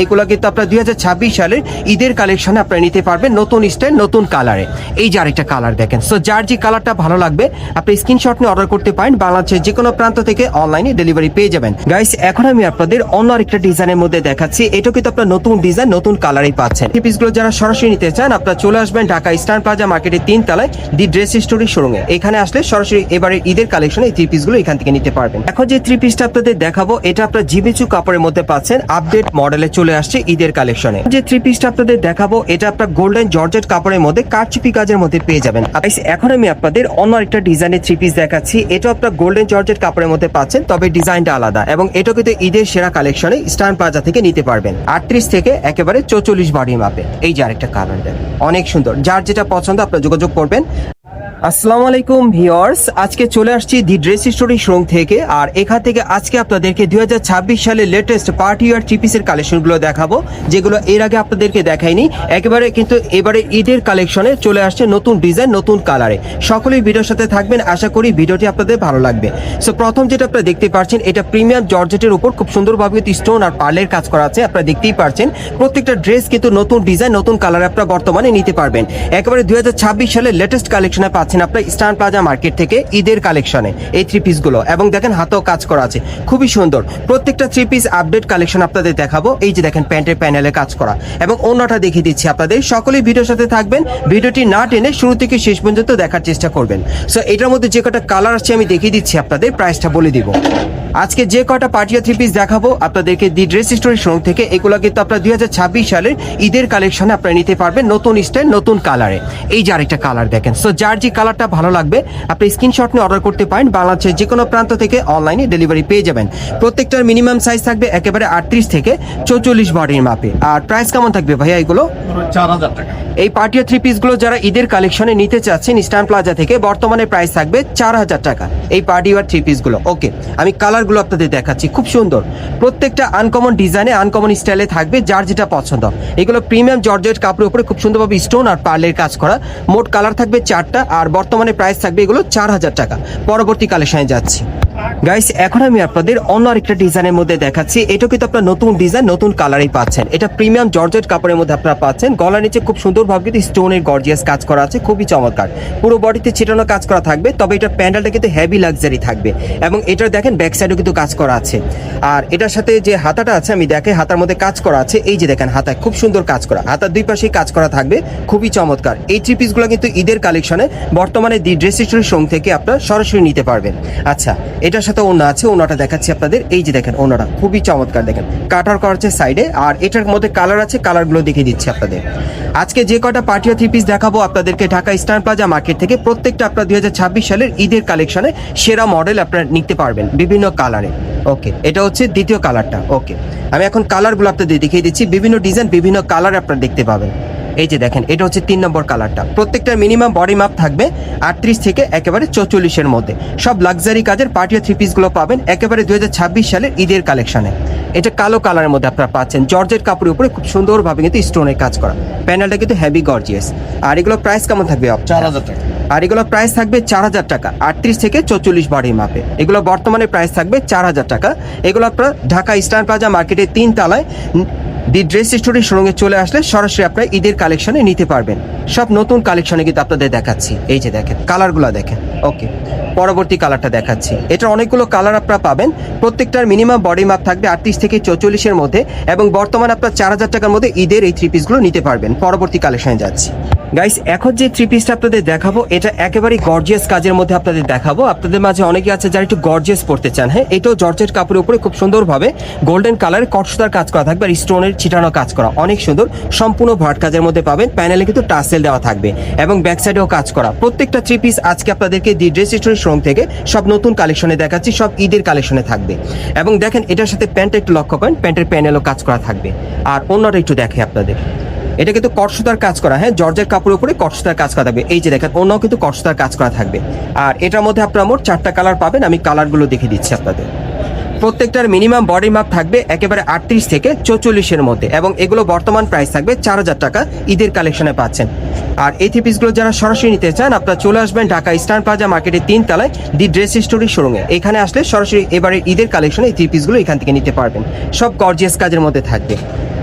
এগুলো কিন্তু আপনার 2026 সালের ঈদের কালেকশনে আপনারা নিতে পারবেন নতুন স্টাইল নতুন কালারে। এই যে আরেকটা কালার দেখেন। সো যার যে কালারটা ভালো লাগবে আপনি স্ক্রিনশট নিয়ে অর্ডার করতে পারেন, বাংলাদেশের যে কোনো প্রান্ত থেকে অনলাইনে ডেলিভারি পেয়ে যাবেন। গাইস এখন আমি আপনাদের অন্য আরেকটা ডিজাইনের মধ্যে দেখাচ্ছি। এটা কিন্তু আপনার নতুন ডিজাইন নতুন কালারই পাচ্ছেন। এই পিসগুলো যারা সরাসরি নিতে চান আপনারা চলে আসবেন ঢাকা ইস্টার্ন প্লাজা মার্কেটের 3 তলায় দি ড্রেস স্টোরি শোরুমে। এখানে আসলে সরাসরি এবারে ঈদের কালেকশনে এই থ্রি পিসগুলো এখান থেকে নিতে পারবেন। এখন যে থ্রি পিসটা আপনাদের দেখাবো এটা আপনারা জিমিচু কাপড়ের মধ্যে পাচ্ছেন, আপডেট মডেলে চলে আসছে ঈদের কালেকশনে। যে থ্রি পিসটা আপনাদের দেখাবো এটা আপনার গোল্ডেন জর্জেট কাপড়ের মধ্যে কারচুপি কাজের মধ্যে পেয়ে যাবেন। এখন আমি আপনাদের অন্য একটা ডিজাইনের থ্রি পিস দেখাচ্ছি। এটা আপনার গোল্ডেন জর্জেট কাপড়ের মধ্যে পাচ্ছেন, তবে ডিজাইনটা আলাদা এবং এটা কিন্তু ঈদের সেরা কালেকশনে ইস্টার্ন প্লাজা থেকে নিতে পারবেন 38 থেকে একেবারে 44 বডি মাপে। এই যে আরেকটা কালার দেন, অনেক সুন্দর। যার যেটা পছন্দ আপনারা যোগাযোগ করবেন। আসসালামু আলাইকুম ভিউয়ার্স, আজকে চলে আসছি দি ড্রেস স্টোরি শোরুম থেকে। আর এখান থেকে আজকে আপনাদেরকে 2026 সালের লেটেস্ট পার্টি ওয়্যার থ্রি পিসের কালেকশনগুলো দেখাবো, যেগুলো এর আগে আপনাদেরকে দেখাইনি। একেবারে কিন্তু এবারে ঈদের কালেকশনে চলে আসছে নতুন ডিজাইন নতুন কালারে। সকলেই ভিডিওর সাথে থাকবেন, আশা করি ভিডিওটি আপনাদের ভালো লাগবে। সো প্রথম যেটা আপনারা দেখতে পাচ্ছেন এটা প্রিমিয়াম জর্জেটের উপর খুব সুন্দরভাবে স্টোন আর পার্লের কাজ করা আছে। আপনারা দেখতেই পাচ্ছেন প্রত্যেকটা ড্রেস কিন্তু নতুন ডিজাইন নতুন কালারে আপনারা বর্তমানে নিতে পারবেন। একেবারে 2026 সালের লেটেস্ট কালেকশনে আপনার ইস্টার্ন প্লাজা মার্কেট থেকে ঈদের কালেকশনে এই থ্রি পিস গুলো, এবং দেখেন হাতেও কাজ করা আছে, খুবই সুন্দর। প্রত্যেকটা থ্রি পিস আপডেট কালেকশন আপনাদের দেখাবো। এই যে দেখেন প্যান্টের প্যানেলে কাজ করা এবং অন্যটা দেখিয়ে দিচ্ছি আপনাদের। সকলেই ভিডিওর সাথে থাকবেন, ভিডিওটি না টেনে শুরু থেকে শেষ পর্যন্ত দেখার চেষ্টা করবেন। সো এটার মধ্যে যে কটা কালার আছে আমি দেখিয়ে দিচ্ছি আপনাদের, প্রাইসটা বলে দিব। আজকে যে কটা পার্টিয়া থ্রি পিস দেখাবো আপনাদেরকে দি ড্রেস স্টোরি শোরুম থেকে, এগুলো কিন্তু আপনার 2026 সালের ঈদের কালেকশনে আপনারা নিতে পারবেন নতুন স্টাইল নতুন কালারে। এই যে আরেকটা কালার দেখেন। সো যার যে কালারটা ভালো লাগবে আপনি স্ক্রিনশট নিয়ে অর্ডার করতে পারেন, বাংলাদেশের যে কোনো প্রান্ত থেকে অনলাইনে ডেলিভারি পেয়ে যাবেন। প্রত্যেকটার মিনিমাম সাইজ থাকবে একেবারে 38 থেকে 44 বডির মাপে। আর প্রাইস কেমন থাকবে ভাইয়া এগুলো? 4000 টাকা। এই পার্টিয়া থ্রি পিস গুলো যারা ঈদের কালেকশনে নিতে চাচ্ছেন ইস্টার্ন প্লাজা থেকে, বর্তমানে প্রাইস থাকবে 4000 টাকা এই পার্টি ওয়্যার থ্রি পিস গুলো। ওকে, আমি কালার গুলো আপনাদের দেখাচ্ছি, খুব সুন্দর। প্রত্যেকটা আনকমন ডিজাইনে আনকমন স্টাইলে থাকবে, যার যেটা পছন্দ। এগুলো প্রিমিয়াম জর্জেট কাপড়ের উপরে খুব সুন্দরভাবে স্টোন আর পার্লের কাজ করা। মোট কালার থাকবে 4টা আর বর্তমানে প্রাইস থাকবে এগুলো 4000 টাকা। পরবর্তী কালেকশনে যাচ্ছি। গাইস এখন আমি আপনাদের অন্য আরেকটা ডিজাইনের মধ্যে দেখাচ্ছি। এটা কিন্তু আপনার নতুন ডিজাইন নতুন কালারই পাচ্ছেন। এটা প্রিমিয়াম জর্জেট কাপড়ের মধ্যে আপনারা পাচ্ছেন। গলার নিচে খুব সুন্দরভাবে কিন্তু স্টোনের গর্জিয়াস কাজ করা আছে, খুবই চমৎকার। পুরো বডিতে ছিটানো কাজ করা থাকবে, তবে এটা প্যান্ডেলটা কিন্তু হেভি লাক্সারি থাকবে এবং এটার দেখেন ব্যাক সাইডেও কিন্তু কাজ করা আছে। আর এটার সাথে যে হাতাটা আছে আমি দেখে হাতার মধ্যে কাজ করা আছে। এই যে দেখেন হাতায় খুব সুন্দর কাজ করা, হাতার দুই পাশেই কাজ করা থাকবে, খুবই চমৎকার। এই থ্রি পিসগুলো কিন্তু ঈদের কালেকশনে বর্তমানে দি ড্রেস স্টোরি শোরুম থেকে আপনারা সরাসরি নিতে পারবেন। আচ্ছা, এটার সাথে ওড়না আছে, ওড়নাটা দেখাচ্ছি আপনাদের। এই যে দেখেন ওড়নাটা খুবই চমৎকার, দেখেন কাটার করা আছে সাইডে। আর এটার মধ্যে কালার আছে, কালারগুলো দেখিয়ে দিচ্ছি আপনাদের। আজকে যে কটা পার্টিয়া থ্রি পিস দেখাবো আপনাদেরকে ঢাকা ইস্টার্ন প্লাজা মার্কেট থেকে, প্রত্যেকটা আপনার 2026 সালের ঈদের কালেকশনে সেরা মডেল আপনারা নিতে পারবেন বিভিন্ন কালারে। ওকে, এটা হচ্ছে দ্বিতীয় কালারটা। ওকে, আমি এখন কালারগুলো আপনাদের দেখিয়ে দিচ্ছি, বিভিন্ন ডিজাইন বিভিন্ন কালার আপনারা দেখতে পাবেন। এই যে দেখেন এটা হচ্ছে 3 নম্বর কালারটা। প্রত্যেকটার মিনিমাম বডি মাপ থাকবে 38 থেকে একেবারে 44-এর মধ্যে। সব লাক্সারি কাজের পার্টিয়া থ্রি পিস গুলো পাবেন একেবারে 2026 সালের ঈদের কালেকশনে। এটা কালো কালারের মধ্যে আপনারা পাচ্ছেন, জর্জেট কাপড়ের উপরে খুব সুন্দরভাবে কিন্তু স্টোনের কাজ করা। প্যানেলটা কিন্তু হেভি গর্জিয়াস। আর এগুলো প্রাইস কেমন থাকবে? 4000 টাকা। আর এগুলো প্রাইস থাকবে 4000 টাকা 38 থেকে 44 বডির মাপে। এগুলো বর্তমানে প্রাইস থাকবে 4000 টাকা। এগুলো আপনারা ঢাকা ইস্টার্ন প্লাজা মার্কেটের 3 তলায় দি ড্রেস স্টোরি শোরুমে চলে আসলে সরাসরি আপনারা ঈদের কালেকশনে নিতে পারবেন। সব নতুন কালেকশনে কিন্তু আপনাদের দেখাচ্ছি। এই যে দেখেন কালারগুলো দেখেন। ওকে, পরবর্তী কালারটা দেখাচ্ছি। এটা অনেকগুলো কালার আপনারা পাবেন। প্রত্যেকটার মিনিমাম বডি মাপ থাকবে 38 থেকে 44-এর মধ্যে এবং বর্তমানে আপনার 4000 টাকার মধ্যে ঈদের এই থ্রি পিসগুলো নিতে পারবেন। পরবর্তী কালেকশনে যাচ্ছি। গাইস এখন যে থ্রি পিসটা আপনাদের দেখাবো এটা একেবারে গর্জিয়াস কাজের মধ্যে আপনাদের দেখাবো। আপনাদের মাঝে অনেকে আছে যারা একটু গর্জিয়াস পড়তে চান। হ্যাঁ, এটাও জর্জেট কাপড়ের উপরে খুব সুন্দরভাবে গোল্ডেন কালারের কটসুতার কাজ করা থাকবে আর স্টোনের ছিটানো কাজ করা, অনেক সুন্দর। সম্পূর্ণ ভার্ট কাজের মধ্যে পাবেন। প্যানেলে কিন্তু টাসেল দেওয়া থাকবে এবং ব্যাক সাইডেও কাজ করা। প্রত্যেকটা থ্রি পিস আজকে আপনাদেরকে দি ড্রেস স্টোরি শোরুম থেকে সব নতুন কালেকশনে দেখাচ্ছি, সব ঈদের কালেকশনে থাকবে। এবং দেখেন এটার সাথে প্যান্টটা একটু লক্ষ্য করেন, প্যান্টের প্যানেলও কাজ করা থাকবে। আর অন্যটা একটু দেখে আপনাদের, এটা কিন্তু কটসুতার কাজ করা। হ্যাঁ, জর্জের কাপড়ের উপরে কটসুতার কাজ করা থাকবে। এই যে দেখেন অন্যও কিন্তু কটসুতার কাজ করা থাকবে। আর এটার মধ্যে আপনারা মোট 4টা কালার পাবেন, আমি কালারগুলো দেখিয়ে দিচ্ছি আপনাদের। প্রত্যেকটার মিনিমাম বডি মাপ থাকবে একেবারে 38 থেকে 44-এর মধ্যে এবং এগুলো বর্তমান প্রাইস থাকবে 4000 টাকা ঈদের কালেকশনে পাচ্ছেন। আর এই থ্রি পিসগুলো যারা সরাসরি নিতে চান আপনারা চলে আসবেন ঢাকা ইস্টার্ন প্লাজা মার্কেটের 3 তলায় দি ড্রেস স্টোরি শোরুমে। এখানে আসলে সরাসরি এবারে ঈদের কালেকশনে এই থ্রি পিসগুলো এখান থেকে নিতে পারবেন। সব গর্জিয়াস কাজের মধ্যে থাকবে।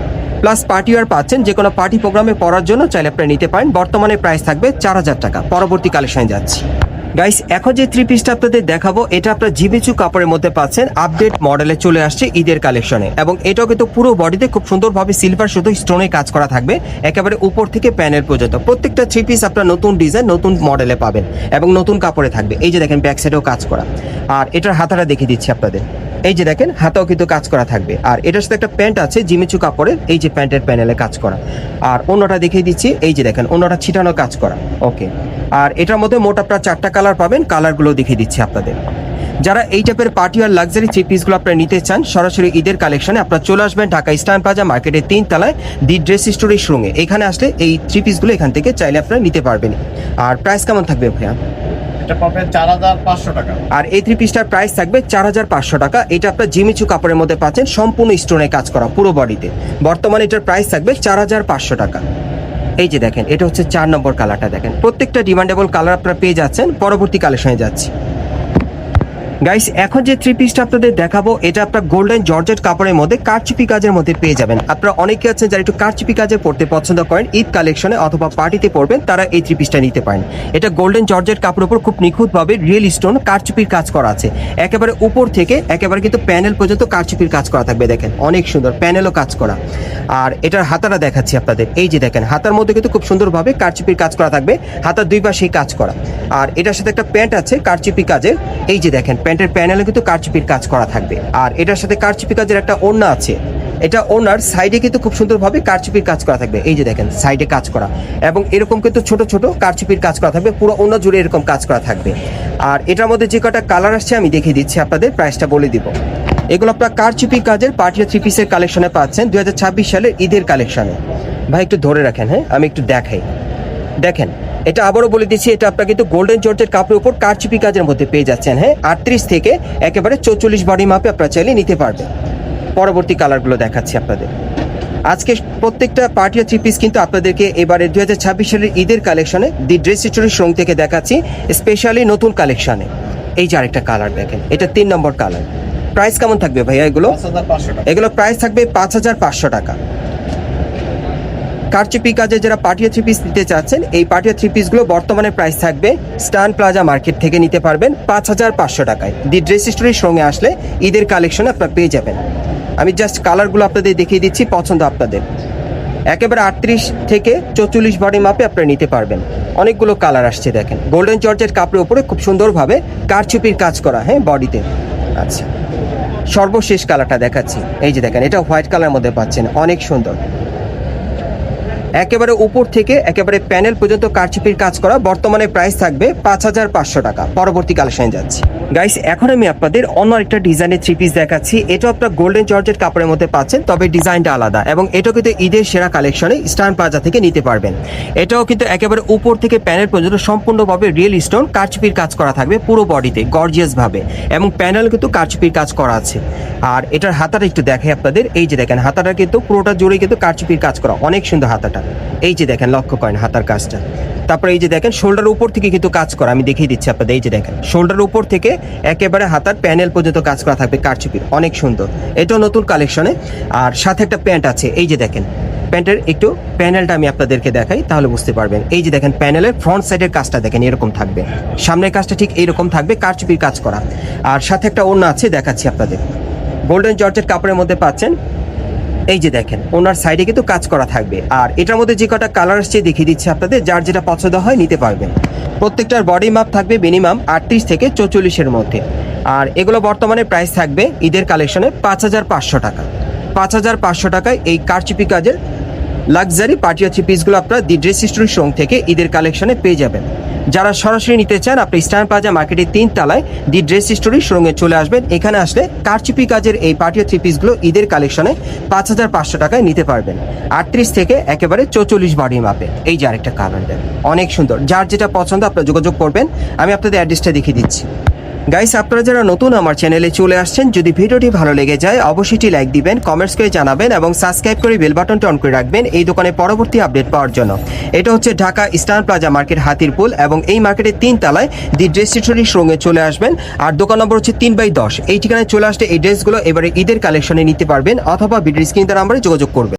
প্লাস পার্টি ওয়্যার পাচ্ছেন, যে কোনো পার্টি প্রোগ্রামে পরার জন্য চাইলে আপনারা নিতে পারেন। বর্তমানে প্রাইস থাকবে 4000 টাকা। পরবর্তী কালেকশনে যাচ্ছি। গাইস, এখন যে থ্রি পিসটা আপনাদের দেখাবো এটা আপনারা জিমিচু কাপড়ের মধ্যে পাচ্ছেন, আপডেট মডেলে চলে আসছে ঈদের কালেকশনে। এবং এটাও কিন্তু পুরো বডিতে খুব সুন্দরভাবে সিলভার শুধু স্টোনে কাজ করা থাকবে, একেবারে উপর থেকে প্যানেল পর্যন্ত। প্রত্যেকটা থ্রি পিস আপনারা নতুন ডিজাইন নতুন মডেলে পাবেন এবং নতুন কাপড়ে থাকবে। এই যে দেখেন ব্যাক সাইডেও কাজ করা। আর এটার হাতাটা দেখিয়ে দিচ্ছি আপনাদের। এই যে দেখেন হাতাও কিন্তু কাজ করা থাকবে। আর এটার সাথে একটা প্যান্ট আছে জিমিচু কাপড়ের, এই যে প্যান্টের প্যানেলে কাজ করা। আর অন্যটা দেখিয়ে দিচ্ছি, এই যে দেখেন অন্যটা ছিটানো কাজ করা। ওকে, আর এটার মধ্যে মোট আপনারা 4টা কালার পাবেন, কালারগুলো দেখিয়ে দিচ্ছি আপনাদের। যারা এই টাইপের পার্টি আর লাক্সারি থ্রি পিসগুলো আপনারা নিতে চান, সরাসরি ঈদের কালেকশনে আপনারা চলে আসবেন ঢাকা ইস্টার্ন প্লাজা মার্কেটের 3 তলায় দি ড্রেস স্টোরের শোরুমে। এখানে আসলে এই থ্রি পিসগুলো এখান থেকে চাইলে আপনারা নিতে পারবেন। আর প্রাইস কেমন থাকবে ভাইয়া? এটা পাবে 4500 টাকা। আর এই থ্রি পিসটার প্রাইস থাকবে 4500 টাকা। এটা আপনার জিমিচু কাপড়ের মধ্যে পাচ্ছেন, সম্পূর্ণ স্টোনে কাজ করা পুরো বডিতে। বর্তমানে এটার প্রাইস থাকবে 4500 টাকা। এই যে দেখেন এটা হচ্ছে 4 নম্বর কালারটা, দেখেন প্রত্যেকটা ডিমান্ডেবল কালার আপনারা পেয়ে যাচ্ছেন। পরবর্তী কালেকশনে যাচ্ছি। গাইস, এখন যে থ্রি পিসটা আপনাদের দেখাবো এটা আপনার গোল্ডেন জর্জেট কাপড়ের মধ্যে কারচুপি কাজের মধ্যে পেয়ে যাবেন। আপনারা অনেকে আছেন যারা একটু কারচুপি কাজে পড়তে পছন্দ করেন, ঈদ কালেকশনে অথবা পার্টিতে পরবেন, তারা এই থ্রি পিসটা নিতে পারেন। এটা গোল্ডেন জর্জেট কাপড়ের উপর খুব নিখুঁতভাবে রিয়েল স্টোন কারচুপির কাজ করা আছে, একেবারে উপর থেকে একেবারে কিন্তু প্যানেল পর্যন্ত কারচুপির কাজ করা থাকবে। দেখেন অনেক সুন্দর প্যানেলও কাজ করা। আর এটার হাতাটা দেখাচ্ছি আপনাদের। এই যে দেখেন হাতার মধ্যে কিন্তু খুব সুন্দরভাবে কারচুপির কাজ করা থাকবে, হাতার দুই পাশেই কাজ করা। আর এটার সাথে একটা প্যান্ট আছে কারচুপি কাজের, এই যে দেখেন প্যান্টের প্যানেলে কিন্তু কারচুপির কাজ করা থাকবে। আর এটার সাথে কারচুপি কাজের একটা ওড়না আছে, এটা ওনার সাইডে কিন্তু খুব সুন্দরভাবে কারচুপির কাজ করা থাকবে। এই যে দেখেন সাইডে কাজ করা, এবং এরকম কিন্তু ছোট ছোট কারচুপির কাজ করা থাকবে, পুরো ওড়না জুড়ে এরকম কাজ করা থাকবে। আর এটার মধ্যে যে কটা কালার আসছে আমি দেখিয়ে দিচ্ছি আপনাদের, প্রাইসটা বলে দিব। এগুলো আপনার কারচুপি কাজের পার্টি থ্রি পিসের কালেকশনে পাচ্ছেন 2026 সালের ঈদের কালেকশনে। ভাই একটু ধরে রাখেন, হ্যাঁ আমি একটু দেখাই। দেখেন এটা আবারও বলে দিচ্ছি, এটা আপনার কিন্তু গোল্ডেন জর্জের কাপড়ের উপর কারচুপি কাজের মধ্যে পেয়ে যাচ্ছেন। হ্যাঁ 38 থেকে একেবারে 44 বডি মাপে আপনারা চাইলে নিতে পারবেন। পরবর্তী কালারগুলো দেখাচ্ছি আপনাদের। আজকে প্রত্যেকটা পার্টি থ্রি পিস কিন্তু আপনাদেরকে এবারে 2026 সালের ঈদের কালেকশনে দি ড্রেস স্টোরের শোরুম থেকে দেখাচ্ছি, স্পেশালি নতুন কালেকশনে। এই যে আরেকটা কালার দেখেন, এটা 3 নম্বর কালার। প্রাইস কেমন থাকবে ভাইয়া এগুলো? 5500 টাকা। এগুলো প্রাইস থাকবে 5500 টাকা। কারচুপি কাজে যারা পার্টিয়া থ্রি পিস নিতে চাচ্ছেন, এই পার্টিয়া থ্রি পিসগুলো বর্তমানে প্রাইস থাকবে স্টান প্লাজা মার্কেট থেকে নিতে পারবেন 5500 টাকায়। দি ড্রেস স্টোরের সঙ্গে আসলে ঈদের কালেকশন আপনারা পেয়ে যাবেন। আমি জাস্ট কালারগুলো আপনাদের দেখিয়ে দিচ্ছি, পছন্দ আপনাদের। একেবারে 38 থেকে 44 বডি মাপে আপনারা নিতে পারবেন। অনেকগুলো কালার আসছে দেখেন, গোল্ডেন জর্জের কাপড়ের উপরে খুব সুন্দরভাবে কারচুপির কাজ করা, হ্যাঁ বডিতে। আচ্ছা, সর্বশেষ কালারটা দেখাচ্ছি। এই যে দেখেন এটা হোয়াইট কালার মধ্যে পাচ্ছেন, অনেক সুন্দর। একেবারে উপর থেকে একেবারে প্যানেল পর্যন্ত কারচুপির কাজ করা। বর্তমানে প্রাইস থাকবে 5500 টাকা। পরবর্তী কালেকশনে যাচ্ছি। গাইস, এখন আমি আপনাদের অন্য একটা ডিজাইনের থ্রি পিস দেখাচ্ছি। এটা আপনার গোল্ডেন জর্জেট কাপড়ের মধ্যে পাচ্ছেন, তবে ডিজাইনটা আলাদা, এবং এটাও কিন্তু ঈদের সেরা কালেকশনে স্টান প্লাজা থেকে নিতে পারবেন। এটাও কিন্তু একেবারে উপর থেকে প্যানেল পর্যন্ত সম্পূর্ণভাবে রিয়েল স্টোন কারচুপির কাজ করা থাকবে পুরো বডিতে গর্জিয়াস ভাবে, এবং প্যানেল কিন্তু কারচুপির কাজ করা আছে। আর এটার হাতাটা একটু দেখাই আপনাদের। এই যে দেখেন হাতাটা কিন্তু পুরোটা জুড়ে কিন্তু কারচুপির কাজ করা, অনেক সুন্দর হাতাটা। এই যে দেখেন লক্ষ্য করেন হাতার কাজটা। তারপরে এই যে দেখেন শোল্ডার উপর থেকে কিন্তু কাজ করা, আমি দেখিয়ে দিচ্ছি আপনাদের। এই যে দেখেন শোল্ডার উপর থেকে একেবারে হাতার প্যানেল পর্যন্ত কাজ করা থাকবে কারচুপির, অনেক সুন্দর। এটাও নতুন কালেকশনে। আর সাথে একটা প্যান্ট আছে, এই যে দেখেন প্যান্টের একটু প্যানেলটা আমি আপনাদেরকে দেখাই তাহলে বুঝতে পারবেন। এই যে দেখেন প্যানেলের ফ্রন্ট সাইডের কাজটা দেখেন এরকম থাকবে, সামনের কাজটা ঠিক এইরকম থাকবে কারচুপির কাজ করা। আর সাথে একটা ওড়না আছে, দেখাচ্ছি আপনাদের। গোল্ডেন জর্জেট কাপড়ের মধ্যে পাচ্ছেন। এই যে দেখেন ওনার সাইডে কিন্তু কাজ করা থাকবে। আর এটার মধ্যে যে কটা কালার আসছে দেখিয়ে দিচ্ছি আপনাদের, যার যেটা পছন্দ হয় নিতে পারবেন। প্রত্যেকটার বডি মাপ থাকবে মিনিমাম 38 থেকে 44-এর মধ্যে। আর এগুলো বর্তমানে প্রাইস থাকবে ঈদের কালেকশনে 5500 টাকা। 5500 টাকায় এই কারচুপি কাজের লাক্সারি পার্টিয়া থ্রি পিসগুলো আপনারা দি ড্রেস স্টোরের শোরুম থেকে ঈদের কালেকশনে পেয়ে যাবেন। যারা সরাসরি নিতে চান আপনি স্টার প্লাজা মার্কেটের 3 তলায় দি ড্রেস স্টোরের শোরুমে চলে আসবেন। এখানে আসলে কারচুপি কাজের এই পার্টিয়া থ্রি পিসগুলো ঈদের কালেকশনে 5500 টাকায় নিতে পারবেন, 38 থেকে একেবারে 44 বডি মাপে। এই যে আরেকটা কালার দেন, অনেক সুন্দর। যার যেটা পছন্দ আপনারা যোগাযোগ করবেন। আমি আপনাদের অ্যাড্রেসটা দেখিয়ে দিচ্ছি। গাইস, আপনারা যারা নতুন আমার চ্যানেলে চলে আসছেন, যদি ভিডিওটি ভালো লেগে যায় অবশ্যই লাইক দিবেন, কমেন্টস করে জানাবেন এবং সাবস্ক্রাইব করে বেল বাটনটা অন করে রাখবেন এই দোকানে পরবর্তী আপডেট পাওয়ার জন্য। এটা হচ্ছে Dhaka star plaza market Hatirpool, এবং এই মার্কেটের 3 তলায় দি ড্রেস স্টোরের সঙ্গে চলে আসবেন। আর দোকান নম্বর হচ্ছে 3/10। এই ঠিকানায় চলে আসলে এই ড্রেসগুলো এবারে ঈদের কালেকশনে নিতে পারবেন, অথবা ভিডিও স্ক্রিন নাম্বারে যোগাযোগ করবেন।